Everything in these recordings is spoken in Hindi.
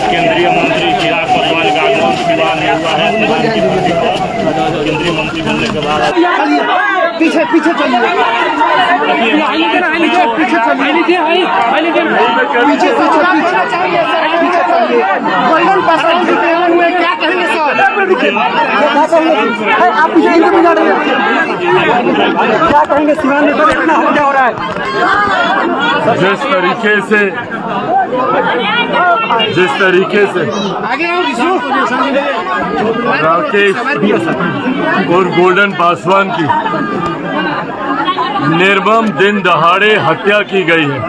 केंद्रीय मंत्री चिराग पासवान का आगमन विवाह में हुआ है। केंद्रीय मंत्री बनने के बाद पीछे पीछे चलिए, गोल्डन पासवान जी तैयार हुए, क्या कहेंगे सर? आप पीछे में जा रहे हैं, क्या कहेंगे? सीमान में सर इतना हमला हो रहा है। जिस तरीके से राकेश और गोल्डन पासवान की निर्मम दिन दहाड़े हत्या की गई है,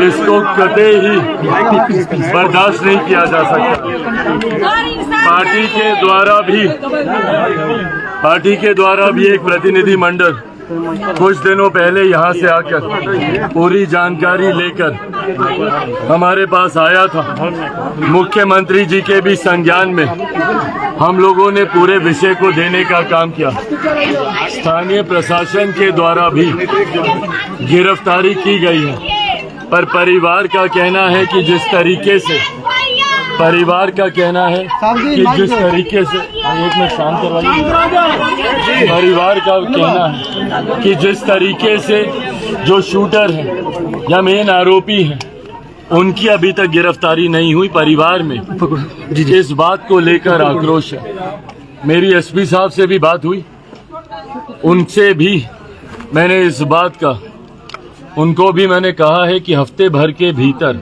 इसको कतई ही बर्दाश्त नहीं किया जा सकता। पार्टी के द्वारा भी एक प्रतिनिधि मंडल कुछ दिनों पहले यहां से आकर पूरी जानकारी लेकर हमारे पास आया था। मुख्यमंत्री जी के भी संज्ञान में हम लोगों ने पूरे विषय को देने का काम किया। स्थानीय प्रशासन के द्वारा भी गिरफ्तारी की गई है, पर परिवार का कहना है कि जिस तरीके से परिवार का कहना है कि जिस तरीके से एक मिनट शांत करवाइए, परिवार का कहना है कि जिस तरीके से जो शूटर है या मेन आरोपी है उनकी अभी तक गिरफ्तारी नहीं हुई। परिवार में इस बात को लेकर आक्रोश है। मेरी एसपी साहब से भी बात हुई, उनसे भी मैंने इस बात का उनको भी मैंने कहा है कि हफ्ते भर के भीतर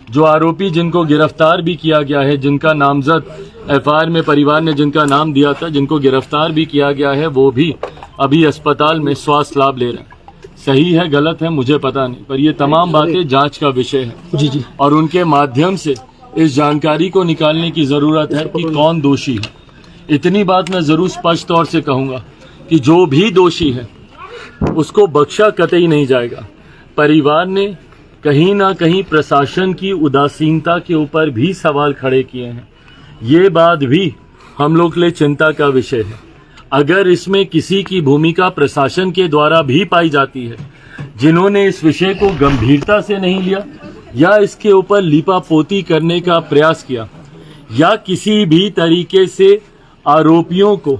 जो आरोपी जिनको गिरफ्तार भी किया गया है, जिनका नामजद एफआईआर में परिवार ने जिनका नाम दिया था, जिनको गिरफ्तार भी किया गया है, वो भी अभी अस्पताल में स्वास्थ्य लाभ ले रहे हैं। सही है गलत है मुझे पता नहीं, पर ये तमाम बातें जांच का विषय है जी। और उनके माध्यम से इस जानकारी को निकालने की जरूरत है कि कौन दोषी है। इतनी बात मैं जरूर स्पष्ट तौर से कहूंगा कि जो भी दोषी है उसको बख्शा कतई नहीं जाएगा। परिवार ने कहीं ना कहीं प्रशासन की उदासीनता के ऊपर भी सवाल खड़े किए हैं। ये बात भी हम लोग के लिए चिंता का विषय है। अगर इसमें किसी की भूमिका प्रशासन के द्वारा भी पाई जाती है, जिन्होंने इस विषय को गंभीरता से नहीं लिया या इसके ऊपर लीपापोती करने का प्रयास किया या किसी भी तरीके से आरोपियों को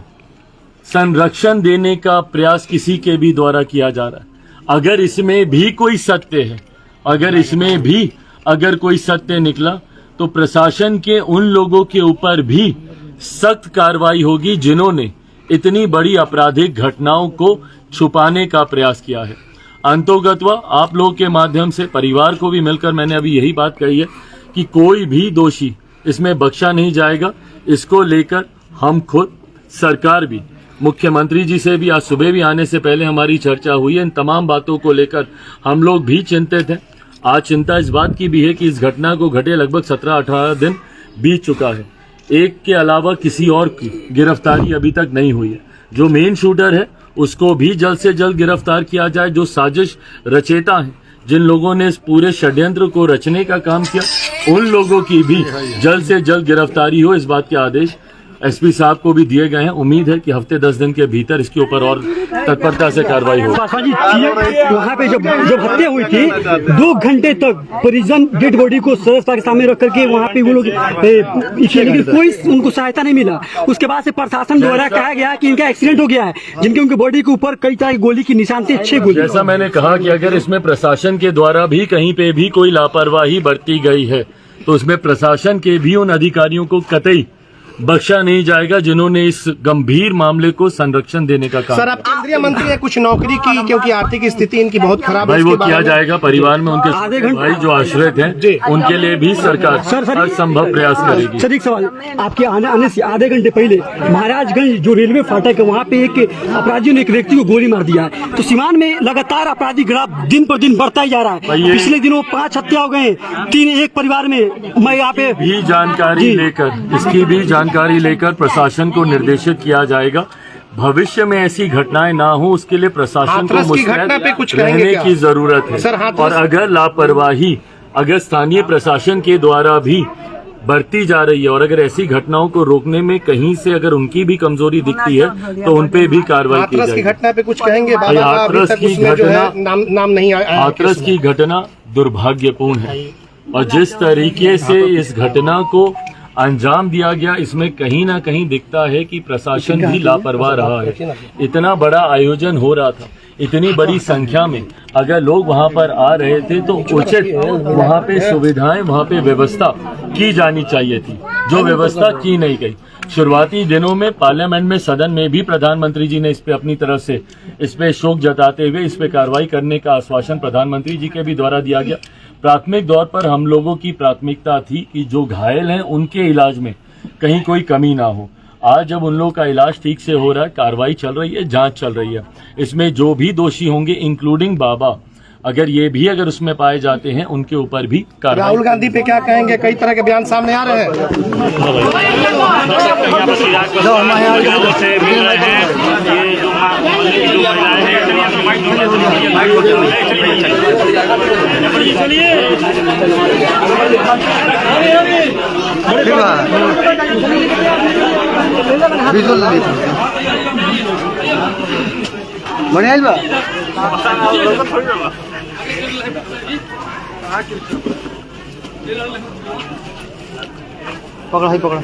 संरक्षण देने का प्रयास किसी के भी द्वारा किया जा रहा है, अगर इसमें भी कोई सत्य है, अगर कोई सत्य निकला तो प्रशासन के उन लोगों के ऊपर भी सख्त कार्रवाई होगी जिन्होंने इतनी बड़ी आपराधिक घटनाओं को छुपाने का प्रयास किया है। अंतोगत्वा आप लोगों के माध्यम से परिवार को भी मिलकर मैंने अभी यही बात कही है कि कोई भी दोषी इसमें बख्शा नहीं जाएगा। इसको लेकर हम खुद सरकार भी मुख्यमंत्री जी से भी आज सुबह भी आने से पहले हमारी चर्चा हुई है। इन तमाम बातों को लेकर हम लोग भी चिंतित हैं। आज चिंता इस बात की भी है कि इस घटना को घटे लगभग 17-18 दिन बीत चुका है, एक के अलावा किसी और की गिरफ्तारी अभी तक नहीं हुई है। जो मेन शूटर है उसको भी जल्द से जल्द गिरफ्तार किया जाए। जो साजिश रचेता हैं, जिन लोगों ने इस पूरे षड्यंत्र को रचने का काम किया, उन लोगों की भी जल्द से जल्द गिरफ्तारी हो, इस बात के आदेश एसपी साहब को भी दिए गए हैं। उम्मीद है कि हफ्ते 10 दिन के भीतर इसके ऊपर और तत्परता से कार्रवाई हो। वहाँ पे जब हत्या हुई थी 2 घंटे तक परिजन डेड बॉडी को सरसता के सामने रख करके वहाँ पे वो लोग लेकिन कोई उनको सहायता नहीं मिला। उसके बाद से प्रशासन द्वारा कहा गया कि इनका एक्सीडेंट हो गया है, जिनके उनके बॉडी के ऊपर कई तरह की गोली की निशान थे, 6 गोली। जैसा मैंने कहा कि अगर इसमें प्रशासन के द्वारा भी कहीं पे भी कोई लापरवाही बरती गई है तो उसमें प्रशासन के भी उन अधिकारियों को कतई बख्शा नहीं जाएगा जिन्होंने इस गंभीर मामले को संरक्षण देने का काम। सर, आप केंद्रीय मंत्री ने कुछ नौकरी की क्योंकि आर्थिक स्थिति इनकी बहुत खराब है, भाई वो किया जाएगा। परिवार में उनके भाई जो आश्रित हैं उनके लिए भी सरकार हर संभव प्रयास करेगी। सर एक सवाल, आपके आने से आधे घंटे पहले महाराजगंज जो रेलवे फाटक है वहाँ पे एक अपराधियों ने एक व्यक्ति को गोली मार दिया है। तो सीमान में लगातार आपराधिक ग्राफ दिन पर दिन बढ़ता ही जा रहा है। पिछले दिनों 5 हत्या हो गए, 3 एक परिवार में। मैं यहाँ पे भी जानकारी लेकर प्रशासन को निर्देशित किया जाएगा। भविष्य में ऐसी घटनाएं ना हो उसके लिए प्रशासन को मुस्तैद रहने की जरूरत है। और अगर लापरवाही, अगर स्थानीय प्रशासन के द्वारा भी बढ़ती जा रही है और अगर ऐसी घटनाओं को रोकने में कहीं से अगर उनकी भी कमजोरी दिखती है तो उनपे भी कार्रवाई की हाथरस की जाएगी। घटना पे कुछ कहेंगे? बाबा का अभी हाथरस तक की उसमें जो है घटना- नाम नहीं आया। हाथरस की घटना दुर्भाग्यपूर्ण है और जिस तरीके से इस घटना को अंजाम दिया गया, इसमें कहीं ना कहीं दिखता है कि प्रशासन भी लापरवाह रहा है। इतना बड़ा आयोजन हो रहा था, इतनी बड़ी संख्या में अगर लोग वहां पर आ रहे थे तो उचित वहां पे सुविधाएं, वहां पे व्यवस्था की जानी चाहिए थी, जो व्यवस्था की नहीं गई। शुरुआती दिनों में पार्लियामेंट में, सदन में भी प्रधानमंत्री जी ने इस पे अपनी तरफ से इस पे शोक जताते हुए इस पे कार्रवाई करने का आश्वासन प्रधानमंत्री जी के भी द्वारा दिया गया। प्राथमिक तौर पर हम लोगों की प्राथमिकता थी कि जो घायल हैं उनके इलाज में कहीं कोई कमी ना हो। आज जब उन लोगों का इलाज ठीक से हो रहा है, कार्रवाई चल रही है, जांच चल रही है, इसमें जो भी दोषी होंगे इंक्लूडिंग बाबा, अगर ये भी अगर उसमें पाए जाते हैं उनके ऊपर भी कार्रवाई। राहुल गांधी पे क्या कहेंगे? कई तरह के बयान सामने आ रहे हैं। लोगों से मिल रहे हैं, ये जो महिलाएं हैं पकड़ा